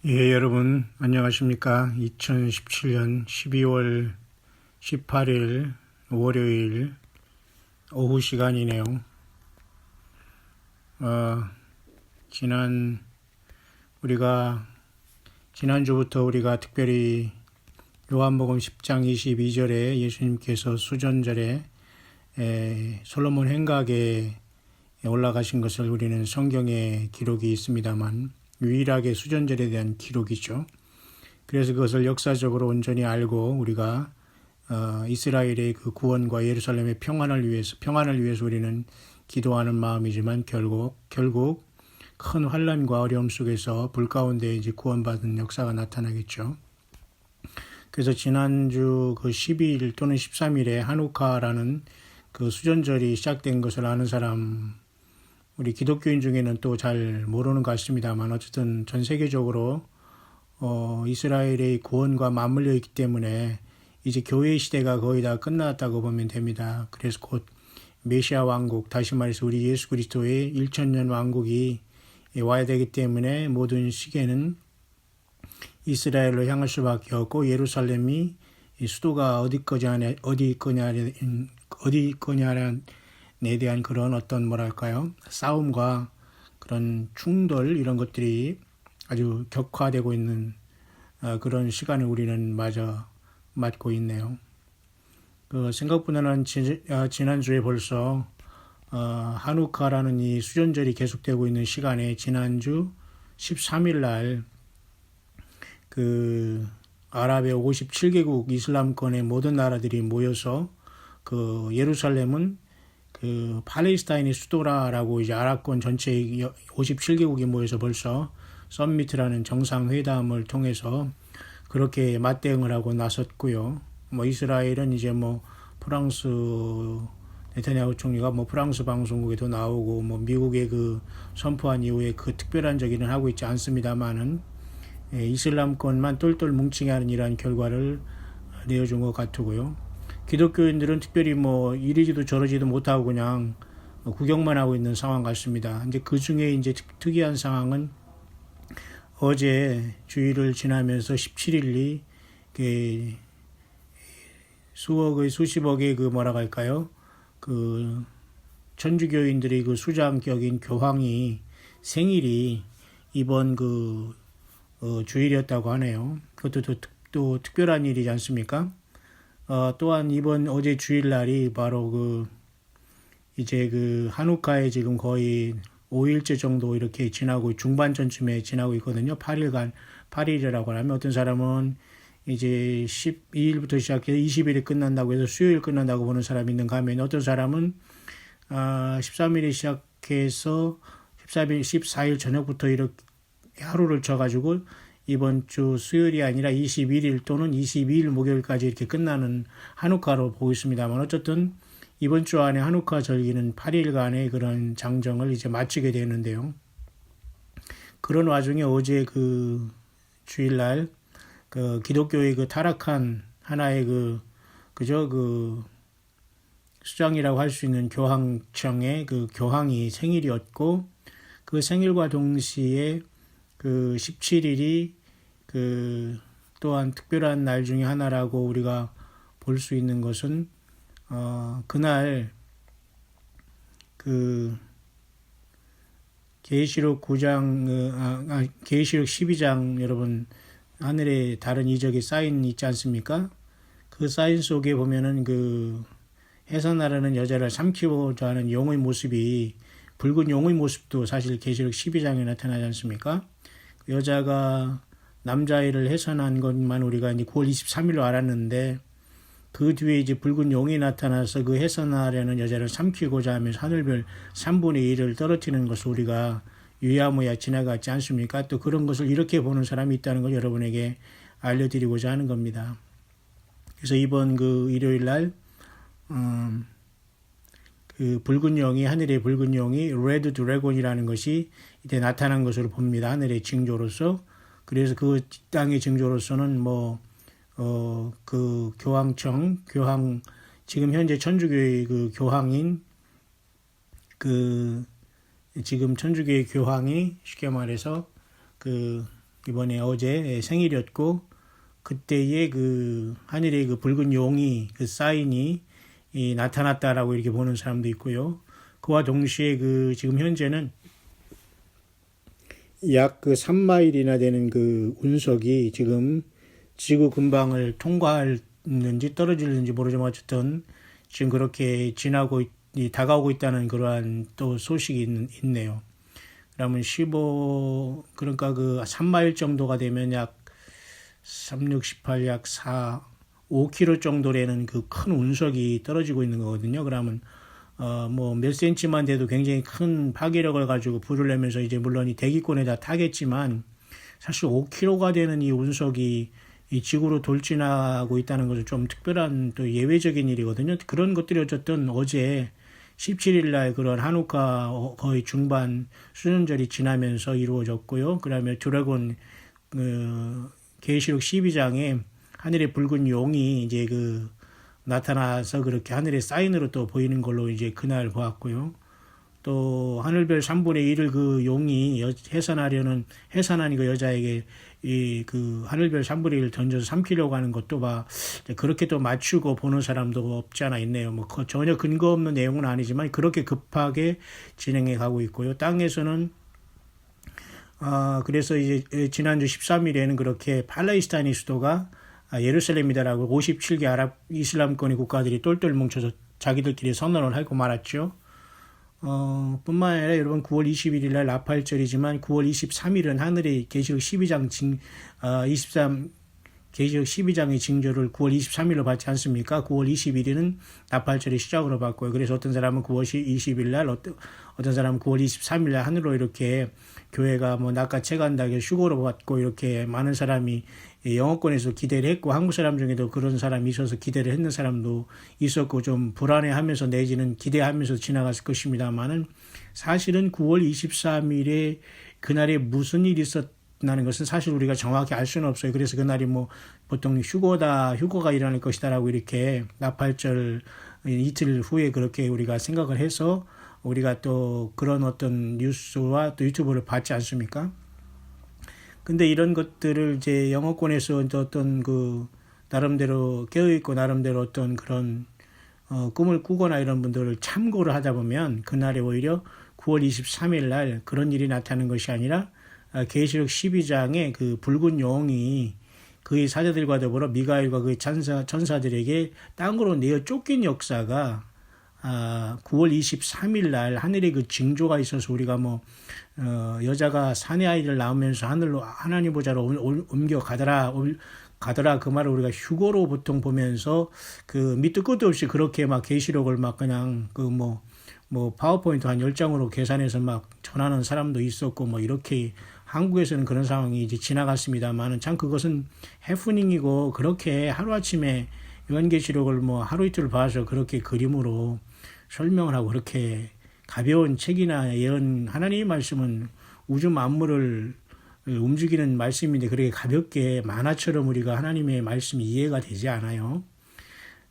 예, 여러분, 안녕하십니까. 2017년 12월 18일 월요일 오후 시간이네요. 지난주부터 우리가 특별히 요한복음 10장 22절에 예수님께서 수전절에 솔로몬 행각에 올라가신 것을 우리는 성경에 기록이 있습니다만 유일하게 수전절에 대한 기록이죠. 그래서 그것을 역사적으로 온전히 알고 우리가 이스라엘의 그 구원과 예루살렘의 평안을 위해서 우리는 기도하는 마음이지만 결국 큰 환난과 어려움 속에서 불 가운데 이제 구원받은 역사가 나타나겠죠. 그래서 지난주 그 12일 또는 13일에 한우카라는 그 수전절이 시작된 것을 아는 사람, 우리 기독교인 중에는 또 잘 모르는 것 같습니다만 어쨌든 전 세계적으로 이스라엘의 구원과 맞물려 있기 때문에 이제 교회 시대가 거의 다 끝났다고 보면 됩니다. 그래서 곧 메시아 왕국, 다시 말해서 우리 예수 그리스도의 1000년 왕국이 와야 되기 때문에 모든 시계는 이스라엘로 향할 수밖에 없고 예루살렘이 수도가 어디 거냐에 대한 그런 어떤 싸움과 그런 충돌 이런 것들이 아주 격화되고 있는 그런 시간을 우리는 맞고 있네요. 생각보다는 지난주에 벌써 한우카라는 이 수전절이 계속되고 있는 시간에 지난주 13일 날 그 아랍의 57개국 이슬람권의 모든 나라들이 모여서 그 예루살렘은 그 팔레스타인의 수도라라고 이제 아랍권 전체 57개국이 모여서 벌써 서밋이라는 정상회담을 통해서 그렇게 맞대응을 하고 나섰고요. 이스라엘은 이제 프랑스 네타냐후 총리가 프랑스 방송국에도 나오고 미국의 그 선포한 이후에 그 특별한 저기는 하고 있지 않습니다만은 이슬람권만 똘똘 뭉치게 하는 이러한 결과를 내어준 것 같고요. 기독교인들은 특별히 이리지도 저러지도 못하고 그냥 구경만 하고 있는 상황 같습니다. 이제 그 중에 이제 특이한 상황은 어제 주일을 지나면서 17일이 수십억의 그 천주교인들의 그 수장격인 교황이 생일이 이번 주일이었다고 하네요. 그것도 또 특별한 일이지 않습니까? 또한 어제 주일날이 바로 이제 한우카에 지금 거의 5일째 정도 이렇게 중반전쯤에 지나고 있거든요. 8일이라고 하면 어떤 사람은 이제 12일부터 시작해서 20일이 끝난다고 해서 수요일 끝난다고 보는 사람이 있는가 하면 어떤 사람은 13일에 시작해서 14일 저녁부터 이렇게 하루를 쳐가지고 이번 주 수요일이 아니라 21일 또는 22일 목요일까지 이렇게 끝나는 한우카로 보고 있습니다만 어쨌든 이번 주 안에 한우카 절기는 8일간의 그런 장정을 이제 마치게 되는데요. 그런 와중에 어제 주일날 기독교의 타락한 하나의 수장이라고 할 수 있는 교황청의 교황이 생일이었고 그 생일과 동시에 17일이 또한 특별한 날 중에 하나라고 우리가 볼 수 있는 것은 그날 계시록 9장 계시록 12장 여러분 하늘에 다른 이적의 사인 있지 않습니까? 그 사인 속에 보면은 해산하라는 여자를 삼키고자 하는 용의 모습이 붉은 용의 모습도 사실 계시록 12장에 나타나지 않습니까? 그 여자가 남자아이를 해산한 것만 우리가 이제 9월 23일로 알았는데 그 뒤에 이제 붉은 용이 나타나서 그 해산하려는 여자를 삼키고자 하면서 하늘별 3분의 1을 떨어뜨리는 것을 우리가 유야무야 지나갔지 않습니까? 또 그런 것을 이렇게 보는 사람이 있다는 걸 여러분에게 알려드리고자 하는 겁니다. 그래서 이번 일요일 날 붉은 용이 하늘의 붉은 용이 레드 드래곤이라는 것이 이때 나타난 것으로 봅니다. 하늘의 징조로서. 그래서 그 땅의 징조로서는 교황 지금 현재 천주교의 교황인 지금 천주교의 교황이 쉽게 말해서 이번에 어제 생일이었고, 그때의 그 하늘의 그 붉은 용이 그 사인이 나타났다라고 이렇게 보는 사람도 있고요. 그와 동시에 그 지금 현재는 약 그 3마일이나 되는 그 운석이 지금 지구 근방을 통과하는지 떨어지는지 모르지만 어쨌든 지금 그렇게 다가오고 있다는 그러한 또 소식이 있네요. 그러면 그러니까 그 3마일 정도가 되면 약 3, 6, 18, 약 5km 정도 되는 그 큰 운석이 떨어지고 있는 거거든요. 그러면 뭐 몇 센치만 돼도 굉장히 큰 파괴력을 가지고 불을 내면서 이제 물론 이 대기권에다 타겠지만 사실 5km가 되는 이 운석이 이 지구로 돌진하고 있다는 것은 좀 특별한 또 예외적인 일이거든요. 그런 것들이 어쨌든 어제 17일 날 그런 한우카 거의 중반 수련절이 지나면서 이루어졌고요. 그다음에 드래곤 계시록 12장에 하늘의 붉은 용이 이제 나타나서 그렇게 하늘의 사인으로 또 보이는 걸로 이제 그날 보았고요. 또 하늘별 3분의 1을 그 용이 해산하니 그 여자에게 그 하늘별 3분의 1을 던져서 삼키려고 하는 것도 그렇게 또 맞추고 보는 사람도 없지 않아 있네요. 뭐 전혀 근거 없는 내용은 아니지만 그렇게 급하게 진행해 가고 있고요. 땅에서는 그래서 이제 지난주 13일에는 그렇게 팔레스타인의 수도가 예루살렘이다라고 57개 아랍 이슬람권의 국가들이 똘똘 뭉쳐서 자기들끼리 선언을 하고 말았죠. 뿐만 아니라 여러분 9월 21일 날 나팔절이지만 9월 23일은 하늘의 계시록 12장 계시록 12장의 징조를 9월 23일로 받지 않습니까? 9월 21일은 나팔절의 시작으로 받고요. 그래서 어떤 사람은 9월 20일 날, 어떤 사람은 9월 23일 날 하늘로 이렇게 교회가 뭐 낚아채간다고 휴거로 받고 이렇게 많은 사람이 영어권에서 기대를 했고 한국 사람 중에도 그런 사람이 있어서 기대를 했는 사람도 있었고 좀 불안해하면서 내지는 기대하면서 지나갔을 것입니다만은 사실은 9월 23일에 그날에 무슨 일이 있었나는 것은 사실 우리가 정확히 알 수는 없어요. 그래서 그날이 뭐 보통 휴거가 일어날 것이다라고 이렇게 나팔절 이틀 후에 그렇게 우리가 생각을 해서 우리가 또 그런 어떤 뉴스와 또 유튜브를 봤지 않습니까? 근데 이런 것들을 이제 영어권에서 어떤 나름대로 깨어있고 나름대로 어떤 그런 꿈을 꾸거나 이런 분들을 참고를 하다 보면 그날에 오히려 9월 23일 날 그런 일이 나타나는 것이 아니라 계시록 12장에 그 붉은 용이 그의 사자들과 더불어 미가엘과 그의 천사들에게 땅으로 내어 쫓긴 역사가 9월 23일 날 하늘에 그 징조가 있어서 우리가 여자가 사내 아이를 낳으면서 하늘로 하나님 보좌로 옮겨 가더라 그 말을 우리가 휴거로 보통 보면서 밑도 끝도 없이 그렇게 계시록을 그냥 파워포인트 한 10장으로 계산해서 전하는 사람도 있었고 이렇게 한국에서는 그런 상황이 이제 지나갔습니다만은 참 그것은 해프닝이고 그렇게 하루아침에 요한계시록을 하루 이틀 봐서 그렇게 그림으로 설명을 하고 그렇게 가벼운 책이나 예언 하나님의 말씀은 우주 만물을 움직이는 말씀인데 그렇게 가볍게 만화처럼 우리가 하나님의 말씀이 이해가 되지 않아요.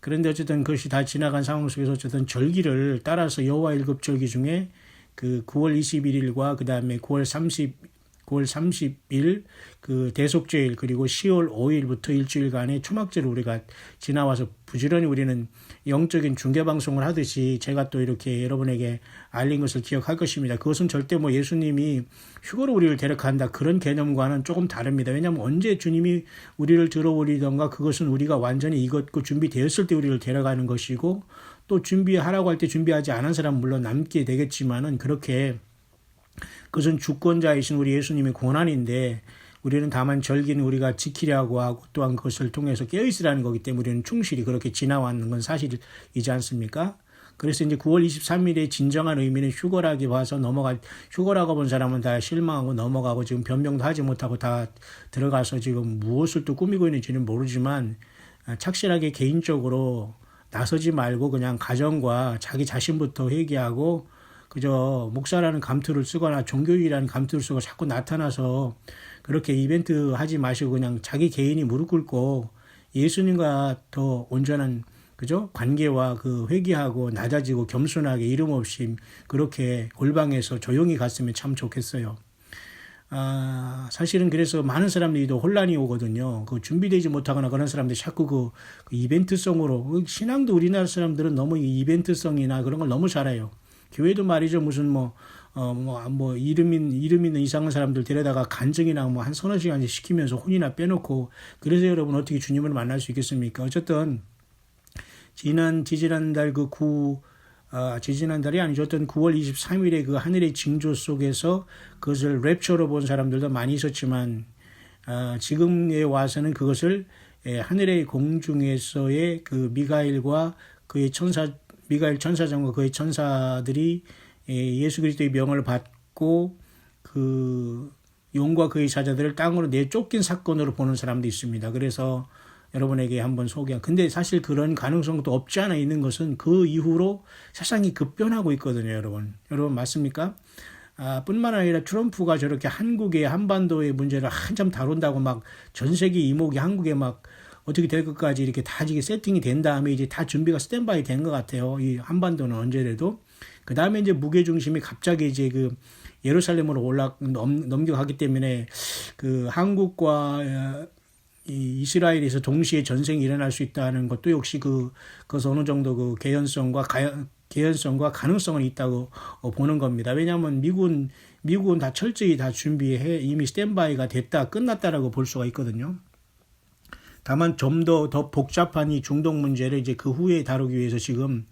그런데 어쨌든 그것이 다 지나간 상황 속에서 어쨌든 절기를 따라서 여호와 일곱 절기 중에 9월 21일과 그 다음에 9월 30일 대속죄일 그리고 10월 5일부터 일주일간의 초막절을 우리가 지나와서 부지런히 우리는 영적인 중계방송을 하듯이 제가 또 이렇게 여러분에게 알린 것을 기억할 것입니다. 그것은 절대 예수님이 휴거로 우리를 데려간다 그런 개념과는 조금 다릅니다. 왜냐하면 언제 주님이 우리를 들어오리던가 그것은 우리가 완전히 익었고 준비되었을 때 우리를 데려가는 것이고 또 준비하라고 할 때 준비하지 않은 사람은 물론 남게 되겠지만은 그렇게 그것은 주권자이신 우리 예수님의 권한인데 우리는 다만 절기는 우리가 지키려고 하고 또한 그것을 통해서 깨어있으라는 거기 때문에 우리는 충실히 그렇게 지나왔는 건 사실이지 않습니까? 그래서 이제 9월 23일의 진정한 의미는 휴거라기 봐서 휴거라고 본 사람은 다 실망하고 넘어가고 지금 변명도 하지 못하고 다 들어가서 지금 무엇을 또 꾸미고 있는지는 모르지만 착실하게 개인적으로 나서지 말고 그냥 가정과 자기 자신부터 회개하고 그저 목사라는 감투를 쓰거나 종교인이라는 감투를 쓰고 자꾸 나타나서 그렇게 이벤트 하지 마시고 그냥 자기 개인이 무릎 꿇고 예수님과 더 온전한 관계와 회개하고 낮아지고 겸손하게 이름 없이 그렇게 골방에서 조용히 갔으면 참 좋겠어요. 사실은 그래서 많은 사람들이 또 혼란이 오거든요. 그 준비되지 못하거나 그런 사람들이 자꾸 그 이벤트성으로, 신앙도 우리나라 사람들은 너무 이 이벤트성이나 그런 걸 너무 잘해요. 교회도 말이죠. 무슨 이름 있는 이상한 사람들 데려다가 간증이나 한 서너 시간씩 시키면서 혼이나 빼놓고, 그래서 여러분 어떻게 주님을 만날 수 있겠습니까? 어쨌든, 지지난달이 아니죠. 어떤 9월 23일에 그 하늘의 징조 속에서 그것을 랩처로 본 사람들도 많이 있었지만, 지금에 와서는 그것을 하늘의 공중에서의 그 미가엘 천사장과 그의 천사들이 예수 그리스도의 명을 받고 그 용과 그의 사자들을 땅으로 내쫓긴 사건으로 보는 사람도 있습니다. 그래서 여러분에게 한번 근데 사실 그런 가능성도 없지 않아 있는 것은 그 이후로 세상이 급변하고 있거든요, 여러분. 여러분 맞습니까? 뿐만 아니라 트럼프가 저렇게 한국의 한반도의 문제를 한참 다룬다고 막 전 세계 이목이 한국에 막 어떻게 될 것까지 이렇게 다 이게 세팅이 된 다음에 이제 다 준비가 스탠바이 된 것 같아요. 이 한반도는 언제라도. 그 다음에 이제 무게중심이 갑자기 이제 그 예루살렘으로 넘겨가기 때문에 그 한국과 이 이스라엘에서 동시에 전쟁이 일어날 수 있다는 것도 역시 그것은 어느 정도 그 개연성과 가능성은 있다고 보는 겁니다. 왜냐하면 미국은 다 철저히 다 준비해 이미 스탠바이가 됐다 끝났다라고 볼 수가 있거든요. 다만 좀 더 복잡한 이 중동 문제를 이제 그 후에 다루기 위해서 지금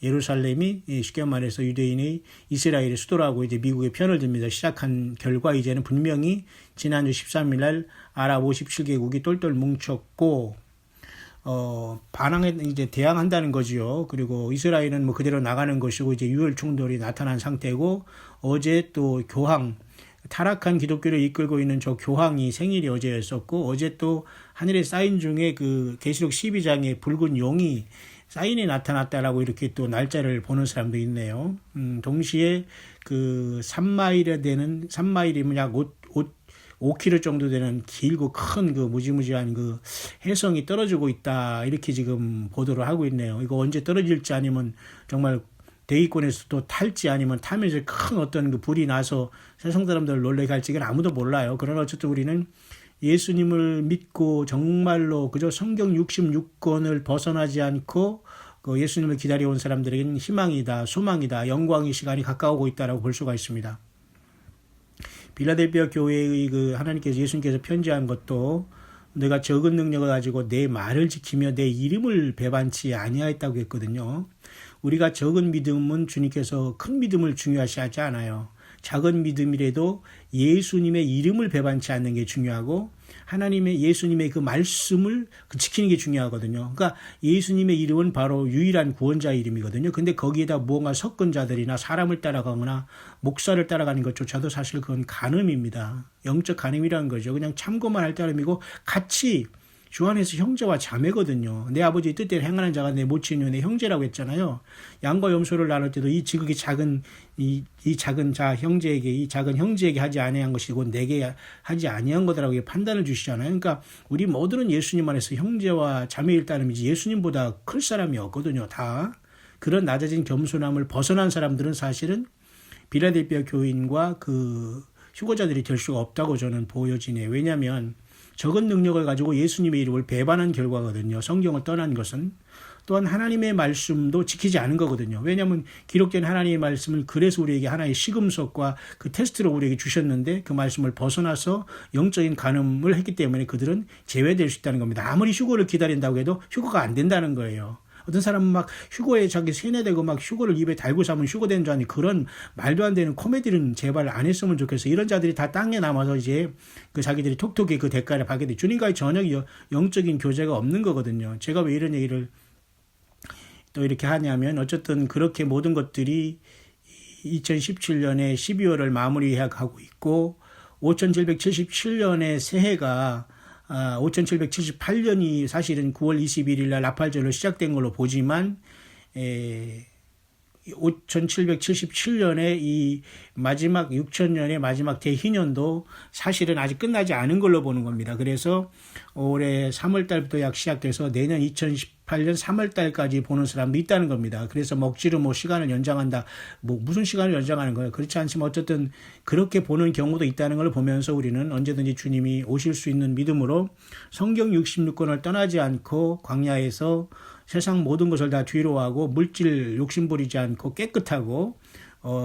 예루살렘이 쉽게 말해서 유대인의 이스라엘의 수도라고 이제 미국의 편을 듭니다. 시작한 결과 이제는 분명히 지난주 13일 날 아랍 57개국이 똘똘 뭉쳤고 이제 대항한다는 거지요. 그리고 이스라엘은 뭐 그대로 나가는 것이고 이제 유혈 충돌이 나타난 상태고, 어제 또 타락한 기독교를 이끌고 있는 저 교황이 생일이 어제였었고, 어제 또 하늘의 사인 중에 그 계시록 12장에 붉은 용이 사인이 나타났다라고 이렇게 또 날짜를 보는 사람도 있네요. 동시에 그 3마일이면 약 5km 정도 되는 길고 큰 그 무지무지한 그 해성이 떨어지고 있다. 이렇게 지금 보도를 하고 있네요. 이거 언제 떨어질지 아니면 정말 대기권에서 또 탈지 아니면 타면서 큰 어떤 그 불이 나서 세상 사람들을 놀래게 할지 이건 아무도 몰라요. 그러나 어쨌든 우리는 예수님을 믿고 정말로 그저 성경 66권을 벗어나지 않고 그 예수님을 기다려온 사람들에게는 희망이다, 소망이다, 영광의 시간이 가까우고 있다라고 볼 수가 있습니다. 빌라델피아 교회의 그 하나님께서 예수님께서 편지한 것도 내가 적은 능력을 가지고 내 말을 지키며 내 이름을 배반치 아니하였다고 했거든요. 우리가 적은 믿음은 주님께서 큰 믿음을 중요시하지 않아요. 작은 믿음이라도 예수님의 이름을 배반치 않는 게 중요하고 예수님의 그 말씀을 지키는 게 중요하거든요. 그러니까 예수님의 이름은 바로 유일한 구원자 이름이거든요. 근데 거기에다 무언가 섞은 자들이나 사람을 따라가거나 목사를 따라가는 것조차도 사실 그건 간음입니다. 영적 간음이라는 거죠. 그냥 참고만 할 따름이고 같이 주 안에서 형제와 자매거든요. 내 아버지의 뜻대로 행하는 자가 내 모친이요 내 형제라고 했잖아요. 양과 염소를 나눌 때도 이 지극히 작은 형제에게 이 작은 형제에게 하지 아니한 것이고 내게 하지 아니한 거다라고 판단을 주시잖아요. 그러니까 우리 모두는 예수님 안에서 형제와 자매일 따름이지 예수님보다 클 사람이 없거든요. 다 그런 낮아진 겸손함을 벗어난 사람들은 사실은 빌라델피아 교인과 그 휴거자들이 될 수가 없다고 저는 보여지네요. 왜냐하면 적은 능력을 가지고 예수님의 이름을 배반한 결과거든요. 성경을 떠난 것은. 또한 하나님의 말씀도 지키지 않은 거거든요. 왜냐하면 기록된 하나님의 말씀을 그래서 우리에게 하나의 시금석과 그 테스트를 우리에게 주셨는데 그 말씀을 벗어나서 영적인 간음을 했기 때문에 그들은 제외될 수 있다는 겁니다. 아무리 휴거를 기다린다고 해도 휴거가 안 된다는 거예요. 어떤 사람은 막 휴거에 자기 세뇌되고 막 휴거를 입에 달고 사면 휴거된 줄 아니 그런 말도 안 되는 코미디는 제발 안 했으면 좋겠어. 이런 자들이 다 땅에 남아서 이제 그 자기들이 톡톡히 그 대가를 받게 돼. 주님과의 전혀 영적인 교제가 없는 거거든요. 제가 왜 이런 얘기를 또 이렇게 하냐면 어쨌든 그렇게 모든 것들이 2017년에 12월을 마무리해 가고 있고 5777년의 새해가 5778년이 사실은 9월 21일 날 나팔절로 시작된 걸로 보지만 5777년에 이 마지막 6000년의 마지막 대희년도 사실은 아직 끝나지 않은 걸로 보는 겁니다. 그래서 올해 3월 달부터 약 시작돼서 내년 2018년 3월 달까지 보는 사람도 있다는 겁니다. 그래서 억지로 뭐 시간을 연장한다. 뭐 무슨 시간을 연장하는 거예요? 그렇지 않지만 어쨌든 그렇게 보는 경우도 있다는 걸 보면서 우리는 언제든지 주님이 오실 수 있는 믿음으로 성경 66권을 떠나지 않고 광야에서 세상 모든 것을 다 뒤로 하고 물질 욕심 부리지 않고 깨끗하고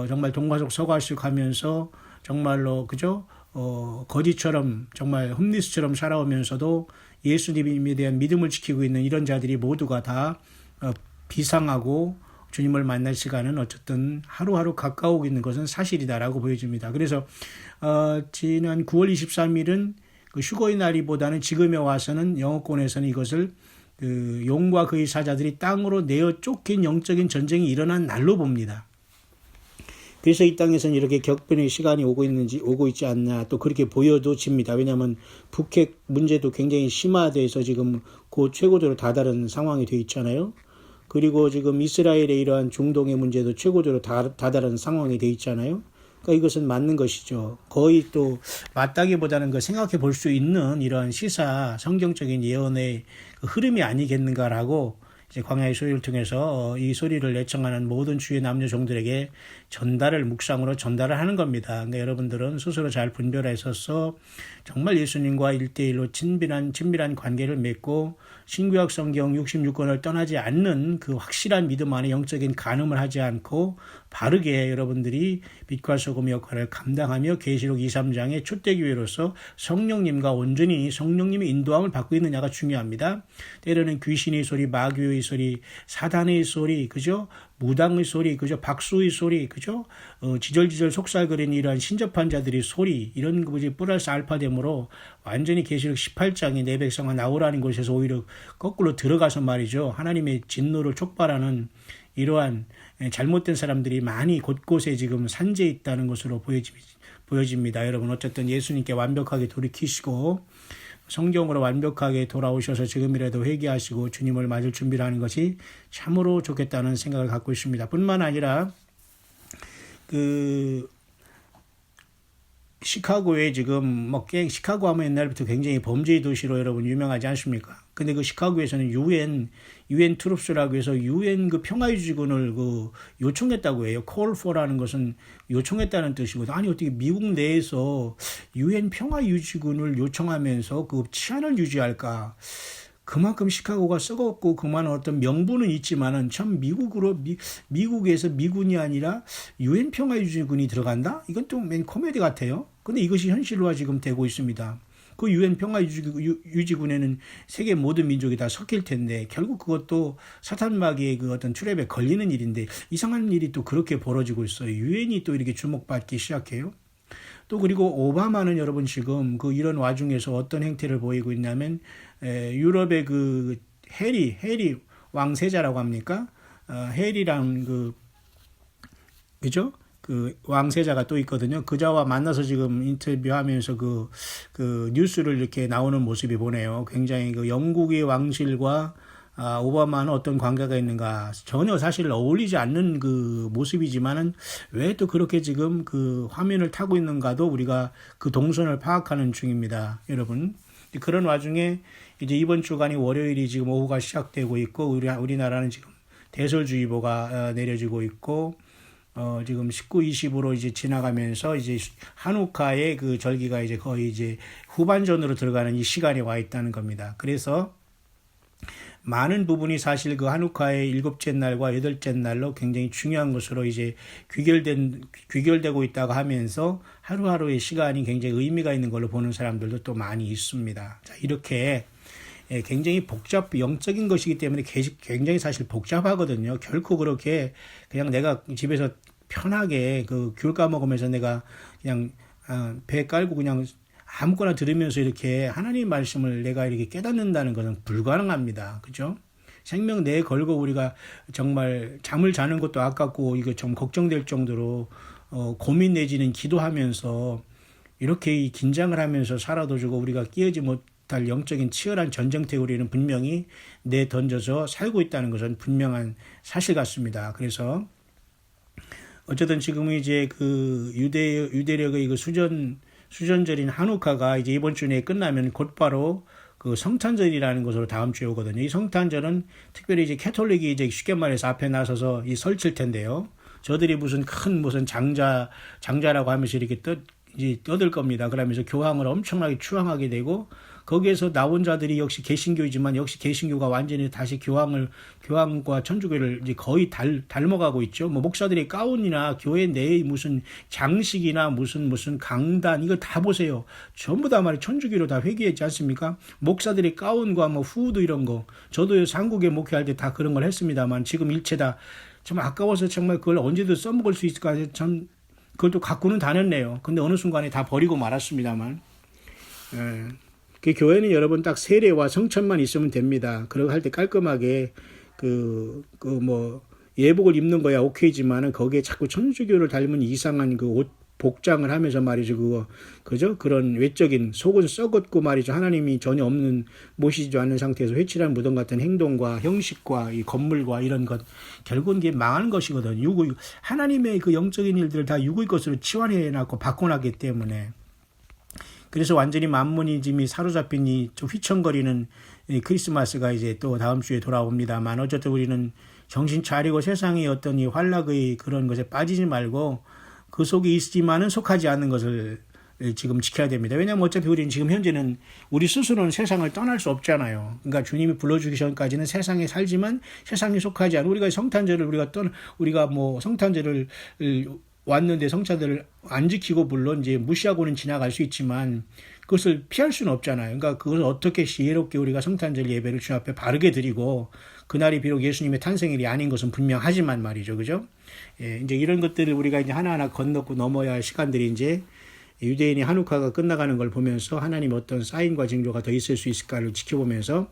정말 동화속 서가식 하면서 정말로 그죠? 거지처럼 정말 홈리스처럼 살아오면서도 예수님에 대한 믿음을 지키고 있는 이런 자들이 모두가 다 비상하고 주님을 만날 시간은 어쨌든 하루하루 가까우고 있는 것은 사실이다라고 보여집니다. 그래서 지난 9월 23일은 그 휴거의 날이보다는 지금에 와서는 영어권에서는 이것을 그 용과 그의 사자들이 땅으로 내어 쫓긴 영적인 전쟁이 일어난 날로 봅니다. 그래서 이 땅에서는 이렇게 격변의 시간이 오고 있지 않나 또 그렇게 보여집니다. 왜냐하면 북핵 문제도 굉장히 심화돼서 지금 그 최고조로 다다른 상황이 되어 있잖아요. 그리고 지금 이스라엘의 이러한 중동의 문제도 최고조로 다다른 상황이 되어 있잖아요. 그러니까 이것은 맞는 것이죠. 거의 또 맞다기보다는 그 생각해 볼 수 있는 이러한 시사 성경적인 예언의 그 흐름이 아니겠는가라고 이제 광야의 소리를 통해서 이 소리를 애청하는 모든 주의 남녀 종들에게 묵상으로 전달을 하는 겁니다. 그러니까 여러분들은 스스로 잘 분별하셔서 정말 예수님과 1대1로 친밀한 관계를 맺고 신구약 성경 66권을 떠나지 않는 그 확실한 믿음 안에 영적인 간음을 하지 않고 바르게 여러분들이 빛과 소금 역할을 감당하며 계시록 2, 3장의 출대기회로서 성령님과 온전히 성령님의 인도함을 받고 있느냐가 중요합니다. 때로는 귀신의 소리, 마귀의 소리, 사단의 소리, 그죠? 무당의 소리, 그죠? 박수의 소리, 그죠? 지절지절 속살거리는 이러한 신접한 자들의 소리, 이런 것이 플러스 알파됨으로 완전히 계시록 18장에 내 백성아 나오라는 곳에서 오히려 거꾸로 들어가서 말이죠. 하나님의 진노를 촉발하는 이러한 잘못된 사람들이 많이 곳곳에 지금 산재해 있다는 것으로 보여집니다. 여러분 어쨌든 예수님께 완벽하게 돌이키시고 성경으로 완벽하게 돌아오셔서 지금이라도 회개하시고 주님을 맞을 준비를 하는 것이 참으로 좋겠다는 생각을 갖고 있습니다. 뿐만 아니라 시카고에 지금 시카고 하면 옛날부터 굉장히 범죄의 도시로 여러분 유명하지 않습니까? 근데 그 시카고에서는 유엔 트룹스라고 해서 유엔 그 평화유지군을 요청했다고 해요. call for라는 것은 요청했다는 뜻이거든요. 아니 어떻게 미국 내에서 유엔 평화유지군을 요청하면서 그 치안을 유지할까? 그만큼 시카고가 썩었고 그만한 어떤 명분은 있지만은 참 미국에서 미군이 아니라 유엔 평화유지군이 들어간다? 이건 좀 맨 코미디 같아요. 근데 이것이 현실화 지금 되고 있습니다. 그 유엔 평화유지군에는 세계 모든 민족이 다 섞일 텐데 결국 그것도 사탄마귀의 그 어떤 트랩에 걸리는 일인데 이상한 일이 또 그렇게 벌어지고 있어요. 유엔이 또 이렇게 주목받기 시작해요. 또 그리고 오바마는 여러분 지금 이런 와중에서 어떤 행태를 보이고 있냐면 유럽의 그 해리 왕세자라고 합니까? 해리랑 그죠? 그 왕세자가 또 있거든요. 그자와 만나서 지금 인터뷰하면서 그 뉴스를 이렇게 나오는 모습이 보네요. 굉장히 그 영국의 왕실과 오바마는 어떤 관계가 있는가 전혀 사실 어울리지 않는 그 모습이지만은 왜 또 그렇게 지금 그 화면을 타고 있는가도 우리가 그 동선을 파악하는 중입니다, 여러분. 그런 와중에 이제 이번 주간이 월요일이 지금 오후가 시작되고 있고 우리나라는 지금 대설주의보가 내려지고 있고 지금 19, 20으로 이제 지나가면서 이제 한우카의 그 절기가 이제 거의 이제 후반전으로 들어가는 이 시간에 와 있다는 겁니다. 그래서 많은 부분이 사실 그 한우카의 7째 날과 8째 날로 굉장히 중요한 것으로 이제 귀결되고 있다고 하면서 하루하루의 시간이 굉장히 의미가 있는 걸로 보는 사람들도 또 많이 있습니다. 자, 이렇게 굉장히 영적인 것이기 때문에 굉장히 사실 복잡하거든요. 결코 그렇게 그냥 내가 집에서 편하게 귤 까먹으면서 내가 그냥 배 깔고 그냥 아무거나 들으면서 이렇게 하나님 말씀을 내가 이렇게 깨닫는다는 것은 불가능합니다. 그죠? 생명 내 걸고 우리가 정말 잠을 자는 것도 아깝고 이거 좀 걱정될 정도로 고민 내지는 기도하면서 이렇게 긴장을 하면서 살아도 주고 우리가 끼어지 못할 영적인 치열한 전쟁터에 우리는 분명히 내던져서 살고 있다는 것은 분명한 사실 같습니다. 그래서 어쨌든 지금 이제 그 유대력의 그 수전절인 한우카가 이제 이번 주 내에 끝나면 곧바로 그 성탄절이라는 것으로 다음 주에 오거든요. 이 성탄절은 특별히 이제 캐톨릭이 이제 쉽게 말해서 앞에 나서서 이 설칠 텐데요. 저들이 무슨 장자라고 하면서 이렇게 이제 떠들 겁니다. 그러면서 교황을 엄청나게 추앙하게 되고, 거기에서 나온 자들이 역시 개신교이지만 역시 개신교가 완전히 다시 교황과 천주교를 이제 거의 닮아가고 있죠. 뭐 목사들의 가운이나 교회 내의 무슨 장식이나 무슨 강단, 이거 다 보세요. 전부 다 말이 천주교로 다 회귀했지 않습니까? 목사들의 가운과 뭐 후드 이런 거. 저도 한국에 목회할 때 다 그런 걸 했습니다만 지금 일체 다 좀 아까워서 정말 그걸 언제든 써먹을 수 있을까 참 그걸 또 갖고는 다녔네요. 근데 어느 순간에 다 버리고 말았습니다만. 그 교회는 여러분 딱 세례와 성천만 있으면 됩니다. 그러고 할 때 깔끔하게 뭐 예복을 입는 거야 오케이지만은 거기에 자꾸 천주교를 닮은 이상한 그 옷 복장을 하면서 말이죠. 그죠? 그런 외적인 속은 썩었고 말이죠. 하나님이 전혀 모시지 않는 상태에서 회칠한 무덤 같은 행동과 형식과 이 건물과 이런 것, 결국은 이게 망하는 것이거든요. 하나님의 그 영적인 일들을 다 육의 것으로 치환해놨고 바꿔놨기 때문에. 그래서 완전히 만문이즘이 사로잡힌 이 좀 휘청거리는 이 크리스마스가 이제 또 다음 주에 돌아옵니다만, 어쨌든 우리는 정신 차리고 세상의 어떤 이 환락의 그런 것에 빠지지 말고 그 속에 있지만은 속하지 않는 것을 지금 지켜야 됩니다. 왜냐하면 어차피 우리는 지금 현재는 우리 스스로는 세상을 떠날 수 없잖아요. 그러니까 주님이 불러주기 전까지는 세상에 살지만 세상에 속하지 않은, 우리가 성탄절을 우리가 뭐 성탄절을 왔는데 성찬들을 안 지키고 물론 이제 무시하고는 지나갈 수 있지만 그것을 피할 수는 없잖아요. 그러니까 그것을 어떻게 지혜롭게 우리가 성탄절 예배를 주 앞에 바르게 드리고, 그날이 비록 예수님의 탄생일이 아닌 것은 분명하지만 말이죠. 그죠? 예, 이제 이런 것들을 우리가 이제 하나하나 건너고 넘어야 할 시간들이 이제 유대인의 한우카가 끝나가는 걸 보면서 하나님 어떤 사인과 징조가 더 있을 수 있을까를 지켜보면서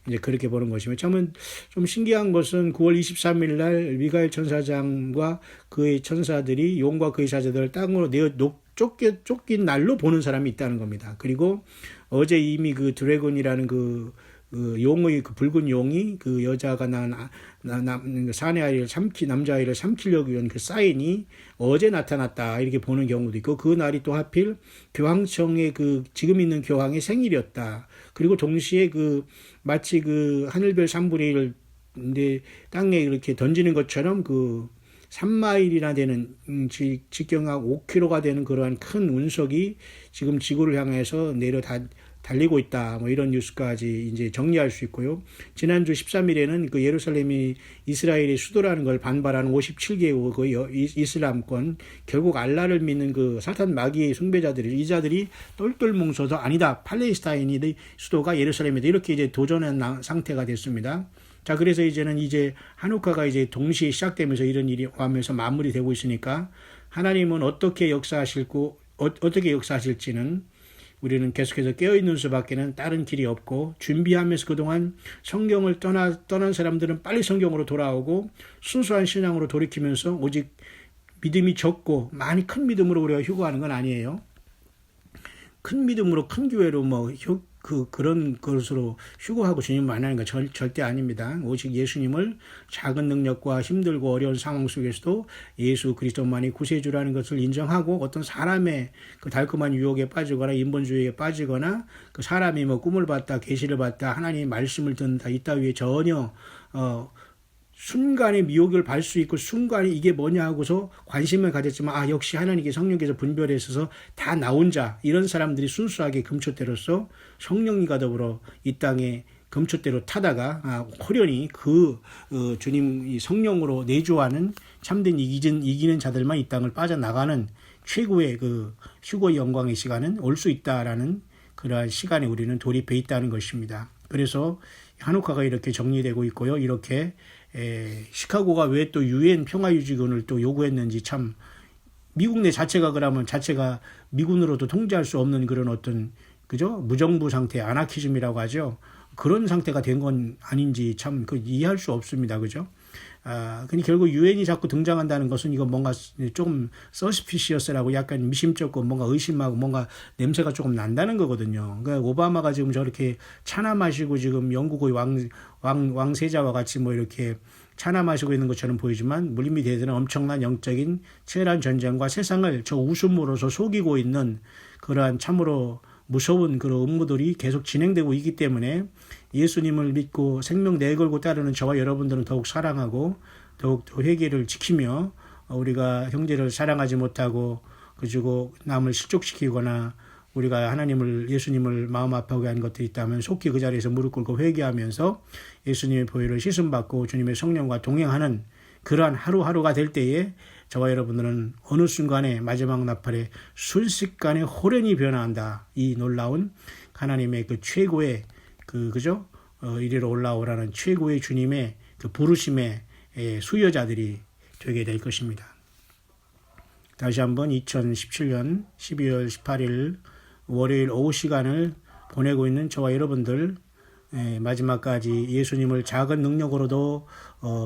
이제 그렇게 보는 것이며, 저는 좀 신기한 것은 9월 23일 날 미가엘 천사장과 그의 천사들이 용과 그의 사자들을 땅으로 내어 쫓긴 날로 보는 사람이 있다는 겁니다. 그리고 어제 이미 그 드래곤이라는 그 용의 그 붉은 용이 그 여자가 사내 아이를 남자아이를 삼키려고 한 그 사인이 어제 나타났다, 이렇게 보는 경우도 있고, 그 날이 또 하필 교황청의 지금 있는 교황의 생일이었다. 그리고 동시에 마치 하늘별 3분의 1을 땅에 이렇게 던지는 것처럼 3마일이나 되는 직경각 5km가 되는 그러한 큰 운석이 지금 지구를 향해서 달리고 있다. 뭐 이런 뉴스까지 이제 정리할 수 있고요. 지난주 13일에는 예루살렘이 이스라엘의 수도라는 걸 반발하는 57개국 이슬람권, 결국 알라를 믿는 사탄 마귀의 숭배자들이, 이 자들이 똘똘 뭉쳐서 아니다, 팔레스타인의 수도가 예루살렘이다, 이렇게 이제 도전한 상태가 됐습니다. 자, 그래서 이제는 한우카가 이제 동시에 시작되면서 이런 일이 오면서 마무리되고 있으니까 하나님은 어떻게 역사하실지는 우리는 계속해서 깨어있는 수밖에는 다른 길이 없고, 준비하면서 그동안 성경을 떠난 사람들은 빨리 성경으로 돌아오고 순수한 신앙으로 돌이키면서 오직 믿음이 적고 많이 큰 믿음으로 우리가 휴거하는 건 아니에요. 큰 믿음으로 큰 교회로 그런 것으로 휴거하고 주님을 만나는 건 절대 아닙니다. 오직 예수님을 작은 능력과 힘들고 어려운 상황 속에서도 예수 그리스도만이 구세주라는 것을 인정하고, 어떤 사람의 달콤한 유혹에 빠지거나 인본주의에 빠지거나 사람이 꿈을 봤다, 계시를 봤다, 하나님의 말씀을 듣는다, 이따위에 전혀 순간에 미혹을 받을 수 있고, 순간에 이게 뭐냐 하고서 관심을 가졌지만 역시 하나님께 성령께서 분별해 있어서 다 나온 자, 이런 사람들이 순수하게 금초대로서 성령님과 더불어 이 땅에 금초대로 타다가 호련히 주님 성령으로 내주하는 참된 이기는 자들만 이 땅을 빠져나가는 최고의 휴거의 영광의 시간은 올 수 있다라는 그러한 시간에 우리는 돌입해 있다는 것입니다. 그래서 한우카가 이렇게 정리되고 있고요. 이렇게 시카고가 왜 또 유엔 평화유지군을 또 요구했는지, 참 미국 내 자체가 미군으로도 통제할 수 없는 그런 어떤 무정부 상태, 아나키즘이라고 하죠. 그런 상태가 된 건 아닌지 참 이해할 수 없습니다. 그죠? 근데 결국 유엔이 자꾸 등장한다는 것은 이거 뭔가 조금 서스피시어스라고 약간 미심쩍고 뭔가 의심하고 뭔가 냄새가 조금 난다는 거거든요. 그러니까 오바마가 지금 저렇게 차나 마시고 지금 영국의 왕세자와 같이 이렇게 찬함하시고 있는 것처럼 보이지만 물밑에 대해서는 엄청난 영적인 치열한 전쟁과 세상을 저 웃음으로서 속이고 있는 그러한 참으로 무서운 그런 업무들이 계속 진행되고 있기 때문에 예수님을 믿고 생명 내걸고 따르는 저와 여러분들은 더욱 사랑하고 더욱 회개를 지키며 우리가 형제를 사랑하지 못하고 그리고 남을 실족시키거나 우리가 하나님을 예수님을 마음 아파하게 하는 것들이 있다면 속히 그 자리에서 무릎 꿇고 회개하면서 예수님의 보혈을 씻음받고 주님의 성령과 동행하는 그러한 하루하루가 될 때에 저와 여러분들은 어느 순간에 마지막 나팔에 순식간에 호련히 변화한다. 이 놀라운 하나님의 그 최고의 그죠? 이리로 올라오라는 최고의 주님의 그 부르심의 수여자들이 되게 될 것입니다. 다시 한번 2017년 12월 18일 월요일 오후 시간을 보내고 있는 저와 여러분들 마지막까지 예수님을 작은 능력으로도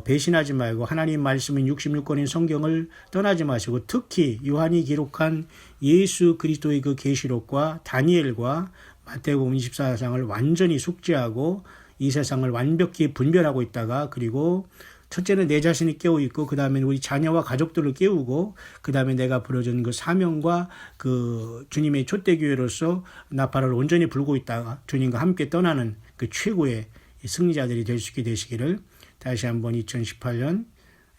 배신하지 말고 하나님 말씀인 66권인 성경을 떠나지 마시고 특히 요한이 기록한 예수 그리스도의 그 계시록과 다니엘과 마태복음 24장을 완전히 숙지하고 이 세상을 완벽히 분별하고 있다가 그리고 첫째는 내 자신이 깨어 있고 그 다음에 우리 자녀와 가족들을 깨우고 그 다음에 내가 부려진 그 사명과 그 주님의 촛대교회로서 나팔을 온전히 불고 있다가 주님과 함께 떠나는 그 최고의 승리자들이 될 수 있게 되시기를 다시 한번 2017년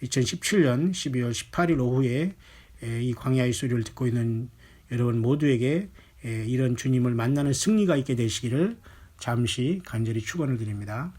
12월 18일 오후에 이 광야의 소리를 듣고 있는 여러분 모두에게 이런 주님을 만나는 승리가 있게 되시기를 잠시 간절히 축원을 드립니다.